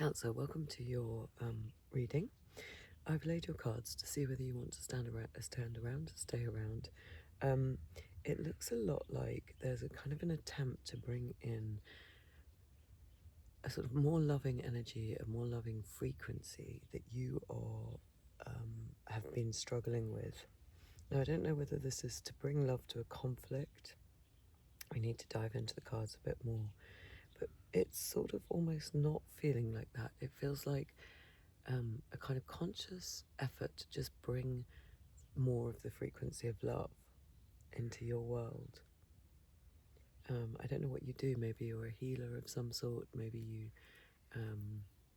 Cancer, welcome to your reading. I've laid your cards to see whether you want to stand around, stay around. It looks a lot like there's a kind of an attempt to bring in a sort of more loving energy, a more loving frequency that you are have been struggling with. Now, I don't know whether this is to bring love to a conflict. We need to dive into the cards a bit more, but it's sort of almost not feeling like that. It feels like a kind of conscious effort to just bring more of the frequency of love into your world. I don't know what you do. Maybe you're a healer of some sort. Maybe you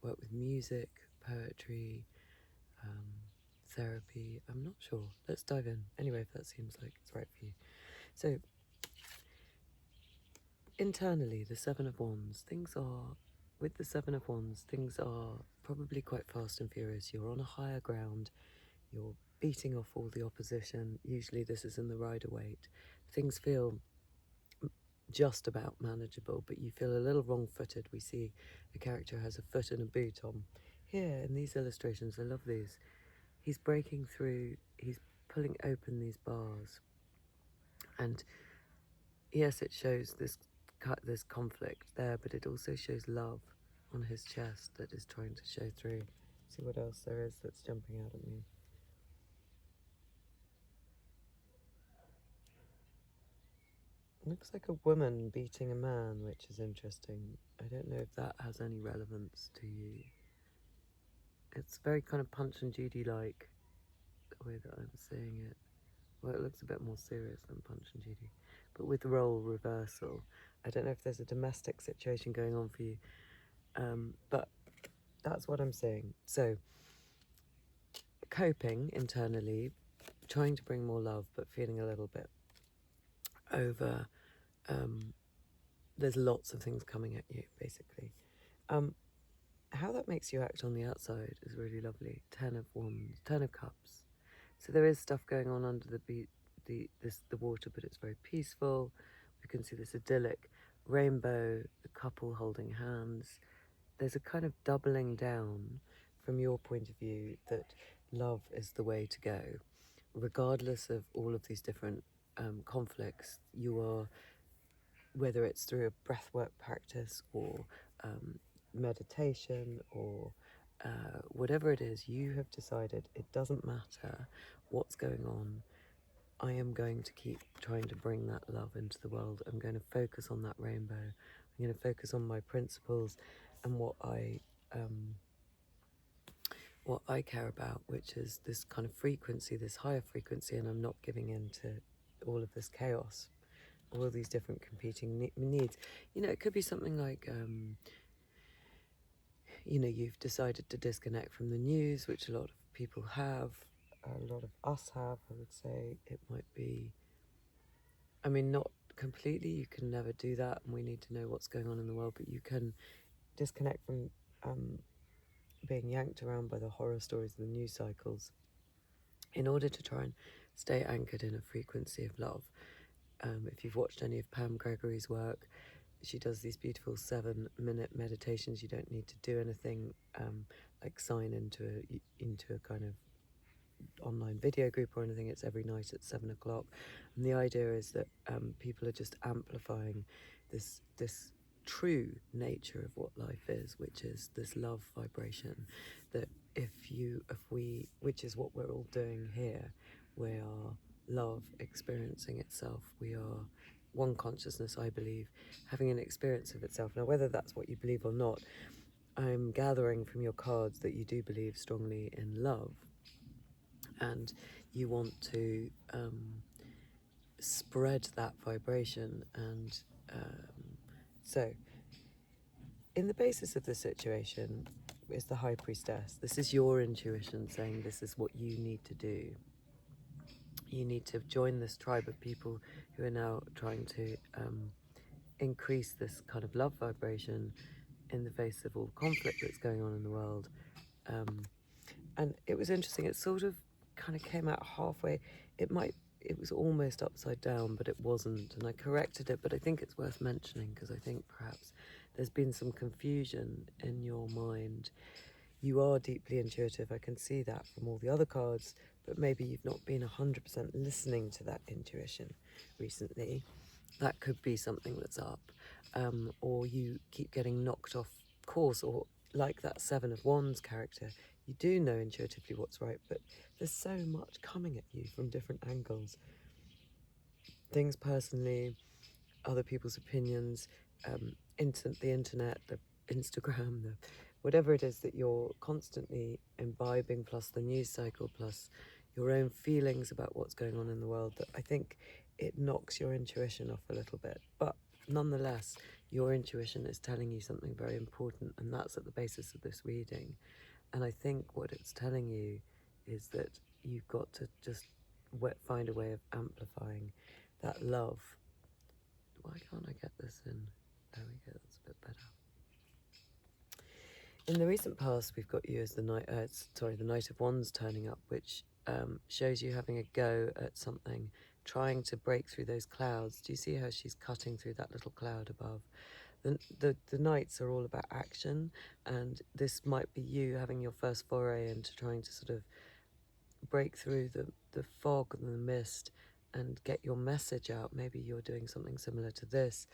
work with music, poetry, therapy. I'm not sure. Let's dive in. Anyway, if that seems like it's right for you. So, internally, the Seven of Wands, with the Seven of Wands, things are probably quite fast and furious. You're on a higher ground. You're beating off all the opposition. Usually this is in the Rider-Waite. Things feel just about manageable, but you feel a little wrong-footed. We see a character has a foot in a boot on. Here, in these illustrations, I love these. He's breaking through, he's pulling open these bars. And yes, it shows this conflict there, but it also shows love on his chest that is trying to show through. See what else there is that's jumping out at me. Looks like a woman beating a man, which is interesting. I don't know if that has any relevance to you. It's very kind of Punch and Judy-like, the way that I'm seeing it. Well, it looks a bit more serious than Punch and Judy, but with role reversal. I don't know if there's a domestic situation going on for you, but that's what I'm seeing. So, coping internally, trying to bring more love, but feeling a little bit over. There's lots of things coming at you, basically. How that makes you act on the outside is really lovely. 10 of Wands, 10 of Cups. So there is stuff going on under the water, but it's very peaceful. We can see this idyllic rainbow, the couple holding hands. There's a kind of doubling down from your point of view that love is the way to go. Regardless of all of these different conflicts, you are, whether it's through a breathwork practice or meditation or whatever it is, you have decided it doesn't matter what's going on. I am going to keep trying to bring that love into the world. I'm going to focus on that rainbow. I'm going to focus on my principles and what I care about, which is this kind of frequency, this higher frequency, and I'm not giving in to all of this chaos, all of these different competing needs. You know, it could be something like you know, you've decided to disconnect from the news, which a lot of people have, a lot of us have, I would say. It might be, I mean, not completely, you can never do that, and we need to know what's going on in the world, but you can disconnect from being yanked around by the horror stories of the news cycles in order to try and stay anchored in a frequency of love. If you've watched any of Pam Gregory's work, she does these beautiful 7-minute meditations. You don't need to do anything like sign into a kind of online video group or anything. It's every night at 7 o'clock. And the idea is that people are just amplifying this true nature of what life is, which is this love vibration. That which is what we're all doing here, we are love experiencing itself. We are one consciousness, I believe, having an experience of itself. Now, whether that's what you believe or not, I'm gathering from your cards that you do believe strongly in love, and you want to spread that vibration. And so, in the basis of the situation is the High Priestess. This is your intuition saying this is what you need to do. You need to join this tribe of people who are now trying to increase this kind of love vibration in the face of all the conflict that's going on in the world. And it was interesting, it sort of kind of came out halfway. It was almost upside down, but it wasn't, and I corrected it, but I think it's worth mentioning because I think perhaps there's been some confusion in your mind. You are deeply intuitive, I can see that from all the other cards, but maybe you've not been 100% listening to that intuition recently. That could be something that's up. Or you keep getting knocked off course, or like that Seven of Wands character, you do know intuitively what's right, but there's so much coming at you from different angles. Things personally, other people's opinions, the internet, the Instagram, the whatever it is that you're constantly imbibing, plus the news cycle, plus your own feelings about what's going on in the world, that I think it knocks your intuition off a little bit. But nonetheless, your intuition is telling you something very important, and that's at the basis of this reading. And I think what it's telling you is that you've got to just find a way of amplifying that love. Why can't I get this in? There we go, that's a bit better. In the recent past, we've got you as the Knight of Wands turning up, which shows you having a go at something, trying to break through those clouds. Do you see how she's cutting through that little cloud above? The Knights are all about action, and this might be you having your first foray into trying to sort of break through the fog and the mist and get your message out. Maybe you're doing something similar to this.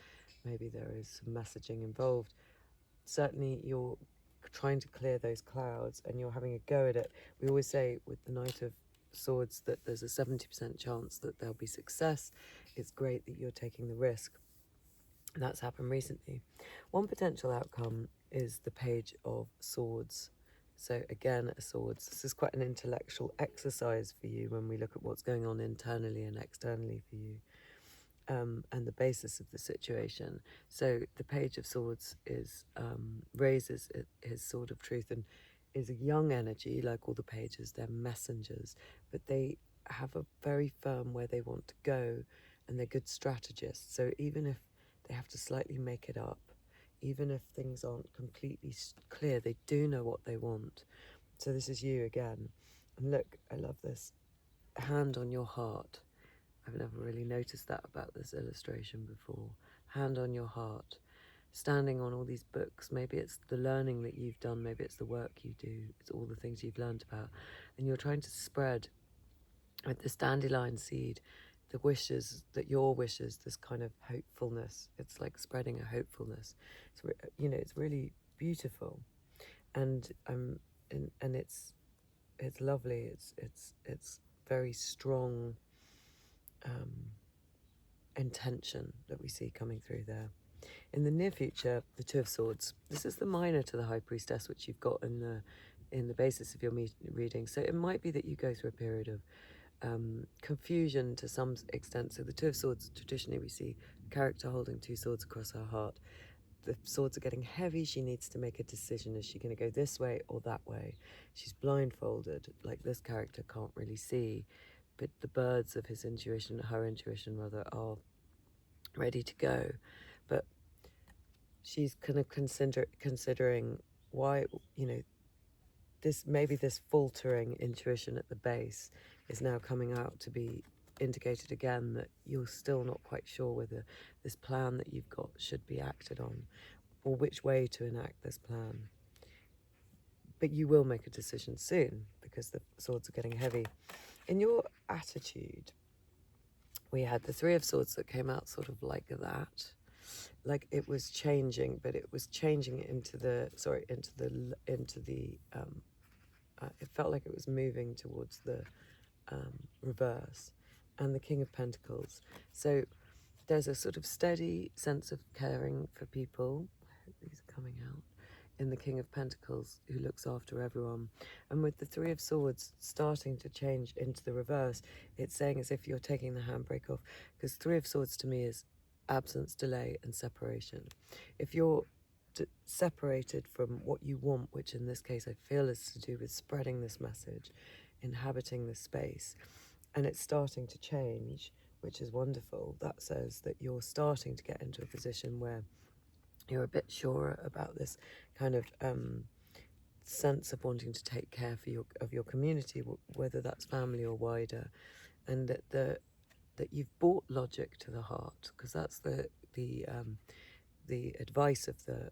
Maybe there is some messaging involved. Certainly you're trying to clear those clouds and you're having a go at it. We always say with the Knight of Swords that there's a 70% chance that there'll be success. It's great that you're taking the risk. And that's happened recently. One potential outcome is the Page of Swords. So again, swords. This is quite an intellectual exercise for you when we look at what's going on internally and externally for you, and the basis of the situation. So the Page of Swords is raises his sword of truth and is a young energy, like all the pages. They're messengers, but they have a very firm where they want to go, and they're good strategists. So even if they have to slightly make it up, even if things aren't completely clear, they do know what they want. So this is you again. And look, I love this. Hand on your heart. I've never really noticed that about this illustration before. Hand on your heart. Standing on all these books. Maybe it's the learning that you've done. Maybe it's the work you do. It's all the things you've learned about. And you're trying to spread with this dandelion seed the wishes, your wishes, this kind of hopefulness. It's like spreading a hopefulness. It's really beautiful, and it's lovely. It's very strong intention that we see coming through there. In the near future, the Two of Swords. This is the minor to the High Priestess, which you've got in the basis of your reading. So it might be that you go through a period of confusion to some extent. So the Two of Swords, traditionally we see a character holding two swords across her heart. The swords are getting heavy. She needs to make a decision. Is she going to go this way or that way? She's blindfolded, like this character can't really see, but the birds of her intuition rather, are ready to go. But she's kind of considering why, this faltering intuition at the base is now coming out to be indicated again, that you're still not quite sure whether this plan that you've got should be acted on or which way to enact this plan. But you will make a decision soon because the swords are getting heavy. In your attitude, we had the Three of Swords that came out sort of like that. Like it was changing, but it was changing it felt like it was moving towards the reverse, and the King of Pentacles. So there's a sort of steady sense of caring for people. I hope these are coming out. In the King of Pentacles, who looks after everyone. And with the Three of Swords starting to change into the reverse, it's saying as if you're taking the handbrake off, because Three of Swords to me is absence, delay, and separation. If you're separated from what you want, which in this case I feel is to do with spreading this message, inhabiting this space, and it's starting to change, which is wonderful, that says that you're starting to get into a position where you're a bit surer about this kind of sense of wanting to take care of your community, whether that's family or wider, and that you've brought logic to the heart, because that's the the advice of the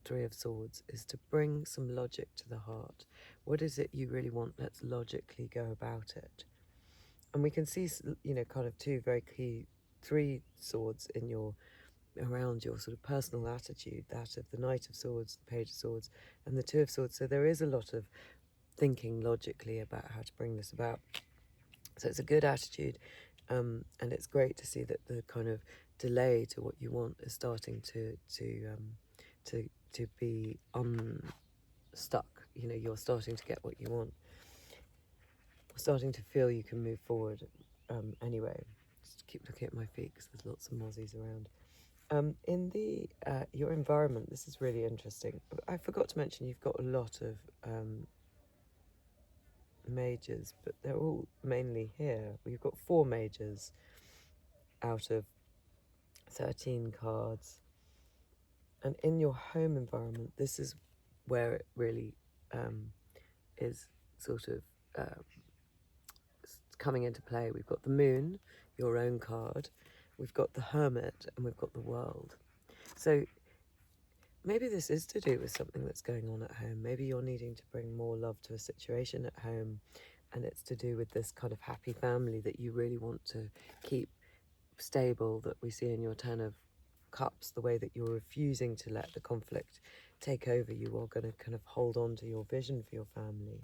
Three of Swords is to bring some logic to the heart. What is it you really want? Let's logically go about it. And we can see, you know, kind of two very key, three swords in your, around your sort of personal attitude, that of the Knight of Swords, the Page of Swords, and the Two of Swords. So there is a lot of thinking logically about how to bring this about. So it's a good attitude, and it's great to see that the kind of delay to what you want is starting to be unstuck. You know, you're starting to get what you want, starting to feel you can move forward. Anyway, just keep looking at my feet because there's lots of mozzies around. In the your environment, this is really interesting. I forgot to mention you've got a lot of majors, but they're all mainly here. We've got 4 majors out of 13 cards. And in your home environment, this is where it really is sort of coming into play. We've got the Moon, your own card. We've got the Hermit, and we've got the World. So maybe this is to do with something that's going on at home. Maybe you're needing to bring more love to a situation at home, and it's to do with this kind of happy family that you really want to keep stable, that we see in your Ten of Cups, the way that you're refusing to let the conflict take over. You are going to kind of hold on to your vision for your family.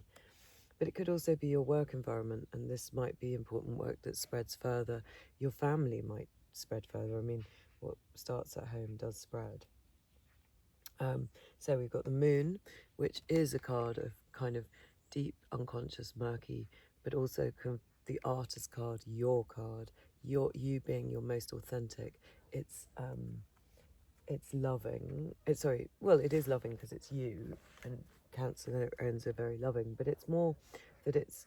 But it could also be your work environment, and this might be important work that spreads further. Your family might spread further. I mean, what starts at home does spread. So we've got the Moon, which is a card of kind of deep, unconscious, murky, but also the Artist card, your card, you being your most authentic. It's loving. It is loving because it's you, and Cancer owns are very loving, but it's more that it's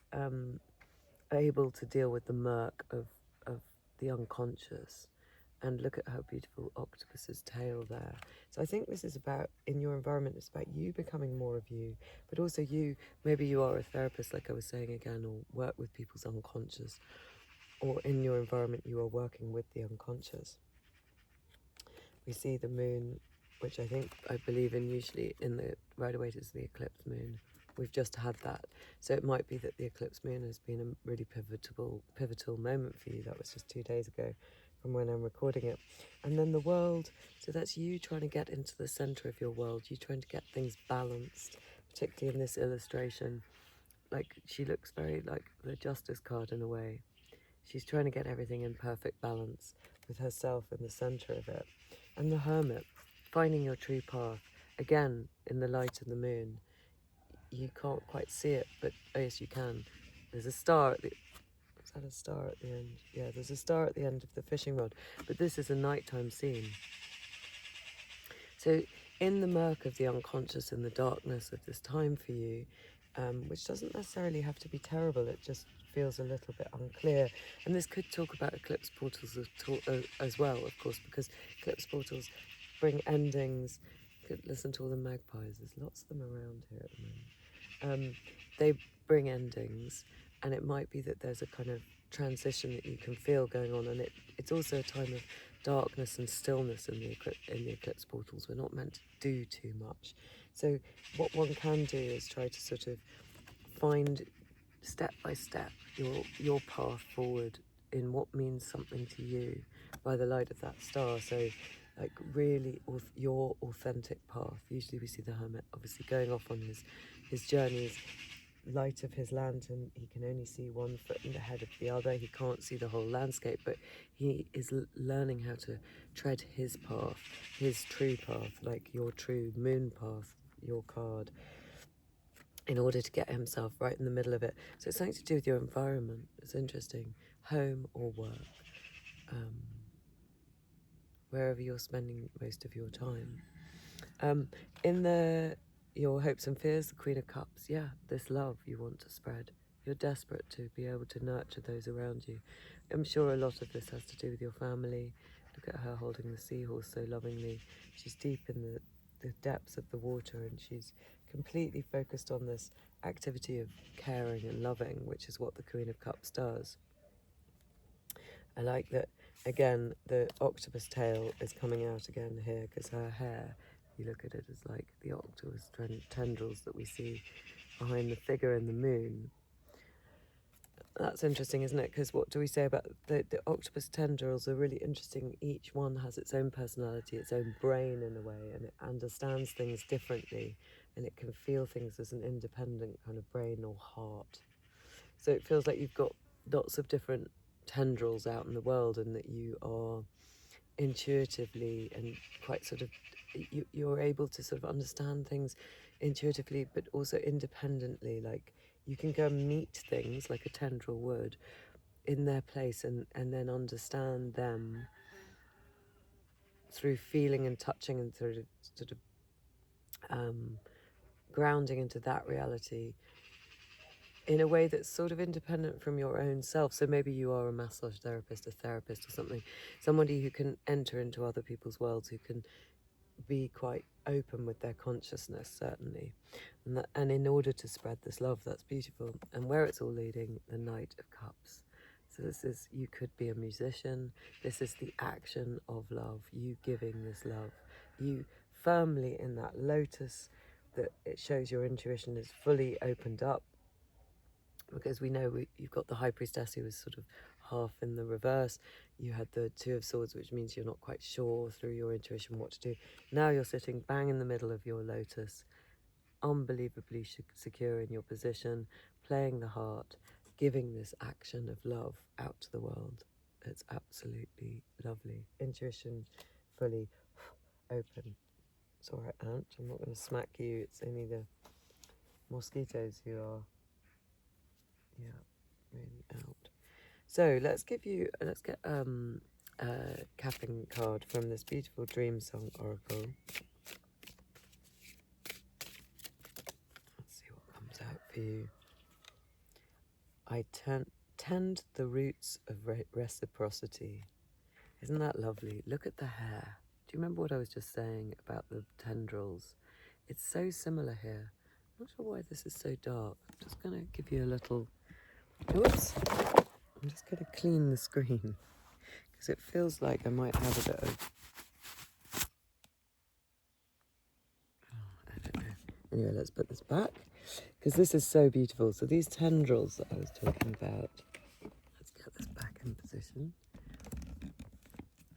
able to deal with the murk of the unconscious. And look at her beautiful octopus's tail there. So I think this is about, in your environment, it's about you becoming more of you, but also maybe you are a therapist, like I was saying again, or work with people's unconscious, or in your environment you are working with the unconscious. We see the Moon, which I believe in usually in the Rider-Waite is the eclipse moon. We've just had that. So it might be that the eclipse moon has been a really pivotal moment for you. That was just 2 days ago from when I'm recording it. And then the World, so that's you trying to get into the center of your world. You trying to get things balanced, particularly in this illustration. Like, she looks very like the Justice card in a way. She's trying to get everything in perfect balance with herself in the center of it. And the Hermit, finding your true path. Again, in the light of the moon. You can't quite see it, but oh yes, you can. There's a star at the... Is that a star at the end? Yeah, there's a star at the end of the fishing rod. But this is a nighttime scene. So in the murk of the unconscious and the darkness of this time for you, which doesn't necessarily have to be terrible, it just feels a little bit unclear. And this could talk about eclipse portals as well, of course, because eclipse portals bring endings. You could listen to all the magpies. There's lots of them around here at the moment. They bring endings, and it might be that there's a kind of transition that you can feel going on, and it's also a time of darkness and stillness in the eclipse portals. We're not meant to do too much. So what one can do is try to sort of find step by step your path forward in what means something to you by the light of that star. So like really your authentic path. Usually we see the Hermit obviously going off on his journeys. Light of his lantern, he can only see one foot in the head of the other. He can't see the whole landscape, but he is learning how to tread his path, his true path, like your true moon path, your card, in order to get himself right in the middle of it. So it's something to do with your environment. It's interesting. Home or work. Wherever you're spending most of your time. In your hopes and fears, the Queen of Cups, yeah, this love you want to spread. You're desperate to be able to nurture those around you. I'm sure a lot of this has to do with your family. Look at her holding the seahorse so lovingly. She's deep in the depths of the water, and she's completely focused on this activity of caring and loving, which is what the Queen of Cups does. I like that again, the octopus tail is coming out again here, because her hair, you look at it as like the octopus tendrils that we see behind the figure in the moon. That's interesting, isn't it? Because what do we say about the octopus tendrils are really interesting. Each one has its own personality, its own brain in a way, and it understands things differently, and it can feel things as an independent kind of brain or heart. So it feels like you've got lots of different tendrils out in the world, and that you are intuitively and quite sort of, you're able to sort of understand things intuitively, but also independently. Like, you can go and meet things like a tendril would in their place, and then understand them through feeling and touching, and sort of grounding into that reality in a way that's sort of independent from your own self. So maybe you are a massage therapist, a therapist or something, somebody who can enter into other people's worlds, who can be quite open with their consciousness, certainly. And in order to spread this love, that's beautiful. And where it's all leading, the Knight of Cups. So this is, you could be a musician. This is the action of love, you giving this love. You firmly in that lotus, that it shows your intuition is fully opened up, because we know you've got the High Priestess, who was sort of half in the reverse. You had the Two of Swords, which means you're not quite sure through your intuition what to do. Now you're sitting bang in the middle of your lotus, unbelievably secure in your position, playing the heart, giving this action of love out to the world. It's absolutely lovely. Intuition fully open. It's all right, Aunt. I'm not going to smack you. It's only the mosquitoes who are, yeah, really out. So let's get a capping card from this beautiful Dream Song Oracle. Let's see what comes out for you. I tend the roots of reciprocity. Isn't that lovely? Look at the hair. Do you remember what I was just saying about the tendrils? It's so similar here. I'm not sure why this is so dark. I'm just going to give you a little... Oops. I'm just going to clean the screen, because it feels like I might have a bit of... I don't know. Anyway, let's put this back, because this is so beautiful. So these tendrils that I was talking about, let's get this back in position.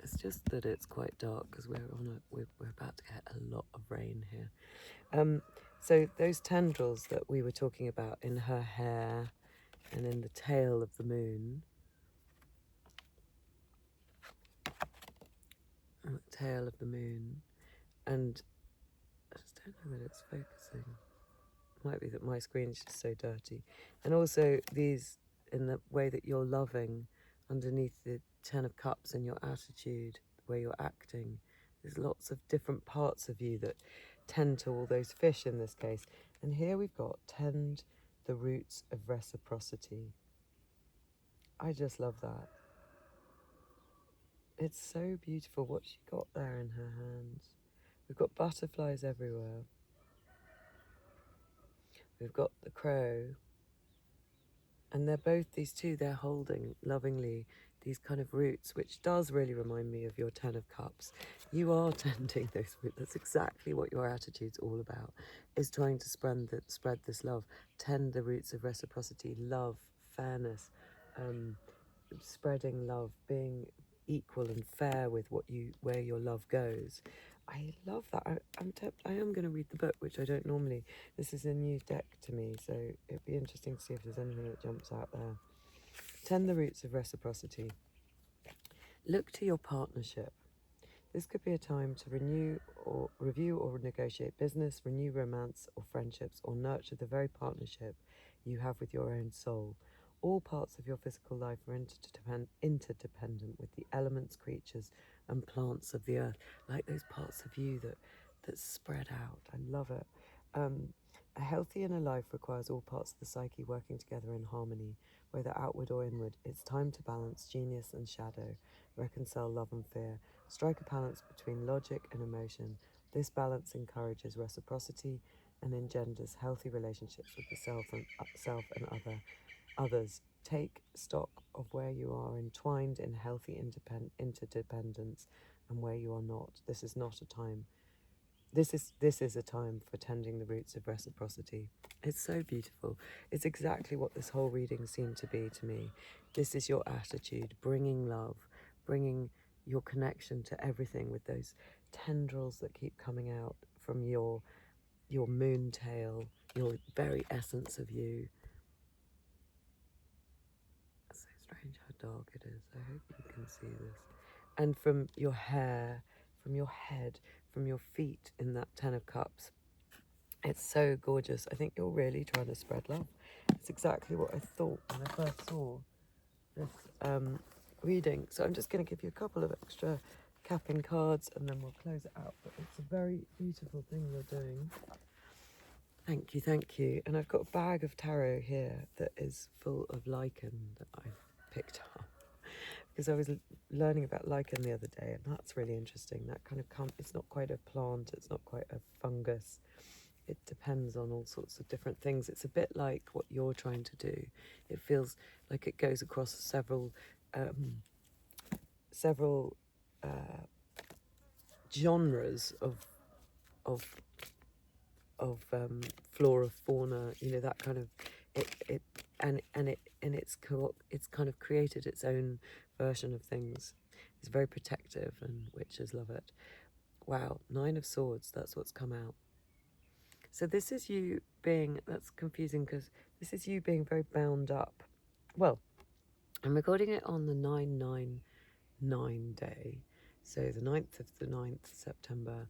It's just that it's quite dark, because we're about to get a lot of rain here. So those tendrils that we were talking about in her hair and in the tail of the moon, and I just don't know that it's focusing. Might be that my screen's just so dirty. And also these, in the way that you're loving underneath the Ten of Cups and your attitude, where you're acting, there's lots of different parts of you that tend to all those fish in this case. And here we've got tend the roots of reciprocity. I just love that. It's so beautiful what she got there in her hands. We've got butterflies everywhere. We've got the crow. And they're both, these two, they're holding lovingly these kind of roots, which does really remind me of your Ten of Cups. You are tending those roots. That's exactly what your attitude's all about, is trying to spread this love, tend the roots of reciprocity, love, fairness, spreading love, being equal and fair with where your love goes. I love that. I am going to read the book, which I don't normally. This is a new deck to me, so it'd be interesting to see if there's anything that jumps out there. Tend the roots of reciprocity. Look to your partnership. This could be a time to review or negotiate business, renew romance or friendships, or nurture the very partnership you have with your own soul. All parts of your physical life are interdependent with the elements, creatures, and plants of the earth, like those parts of you that spread out. I love it. A healthy inner life requires all parts of the psyche working together in harmony, whether outward or inward. It's time to balance genius and shadow, reconcile love and fear, strike a balance between logic and emotion. This balance encourages reciprocity and engenders healthy relationships with the self and other. others. Take stock of where you are entwined in healthy interdependence and where you are not. This is not a time. This is a time for tending the roots of reciprocity. It's so beautiful. It's exactly what this whole reading seemed to be to me. This is your attitude, bringing love, bringing your connection to everything with those tendrils that keep coming out from your moon tail, your very essence of you. It's so strange how dark it is. I hope you can see this. And from your hair, from your head, from your feet in that Ten of Cups. It's so gorgeous. I think you're really trying to spread love. It's exactly what I thought when I first saw this reading. So I'm just going to give you a couple of extra capping cards and then we'll close it out. But it's a very beautiful thing you're doing. Thank you, thank you. And I've got a bag of tarot here that is full of lichen that I've picked up. Because I was learning about lichen the other day, and that's really interesting. That kind of it's not quite a plant, it's not quite a fungus. It depends on all sorts of different things. It's a bit like what you're trying to do. It feels like it goes across several genres of flora, fauna. You know, that kind of it's kind of created its own version of things. It's very protective, and witches love it. Wow, 9 of Swords. That's what's come out. So this is you being, that's confusing because this is you being very bound up. Well, I'm recording it on the 999 day. So the 9th of the 9th September,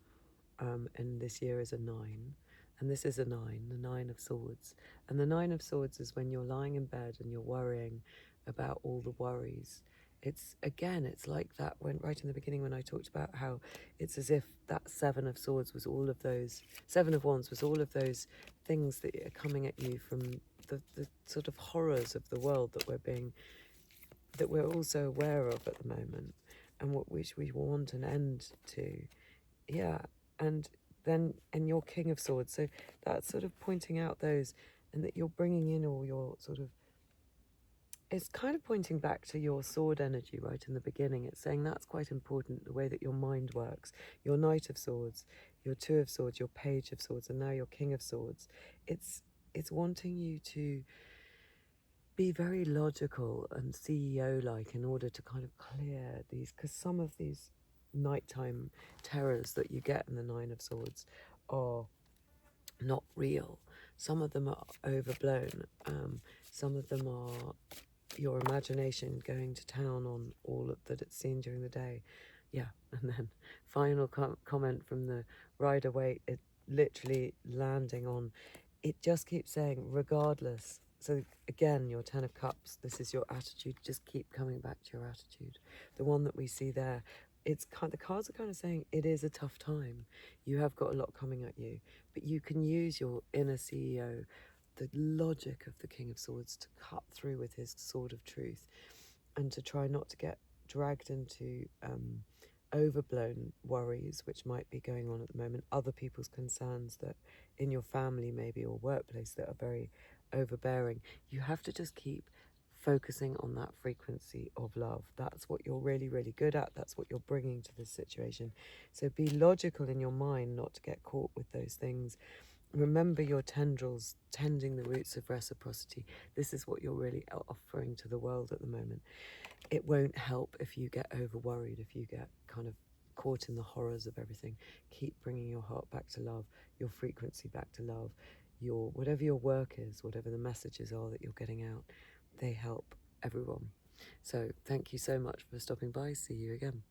and this year is a 9. And this is a 9, the 9 of Swords. And the 9 of Swords is when you're lying in bed and you're worrying about all the worries. It's, again, it's like that when right in the beginning when I talked about how it's as if that 7 of Swords was all of those, 7 of Wands was all of those things that are coming at you from the sort of horrors of the world that we're also aware of at the moment, and which we want an end to. Yeah, and then, and you're King of Swords, so that's sort of pointing out those, and that you're bringing in all your sort of, it's kind of pointing back to your sword energy right in the beginning. It's saying that's quite important, the way that your mind works. Your Knight of Swords, your 2 of Swords, your Page of Swords, and now your King of Swords. It's wanting you to be very logical and CEO-like in order to kind of clear these, because some of these nighttime terrors that you get in the 9 of Swords are not real. Some of them are overblown. Some of them are your imagination going to town on all that it's seen during the day. Yeah, and then final comment from the rider Waite, it literally landing on, it just keeps saying regardless. So again, your 10 of Cups, this is your attitude. Just keep coming back to your attitude. The one that we see there, it's kind, the cards are kind of saying it is a tough time. You have got a lot coming at you, but you can use your inner CEO, the logic of the King of Swords, to cut through with his sword of truth, and to try not to get dragged into overblown worries which might be going on at the moment, other people's concerns that in your family maybe or workplace that are very overbearing. You have to just keep focusing on that frequency of love. That's what you're really, really good at. That's what you're bringing to this situation. So be logical in your mind, not to get caught with those things. Remember your tendrils, tending the roots of reciprocity. This is what you're really offering to the world at the moment. It won't help if you get over worried, if you get kind of caught in the horrors of everything. Keep bringing your heart back to love, your frequency back to love, your whatever your work is, whatever the messages are that you're getting out, they help everyone. So thank you so much for stopping by. See you again.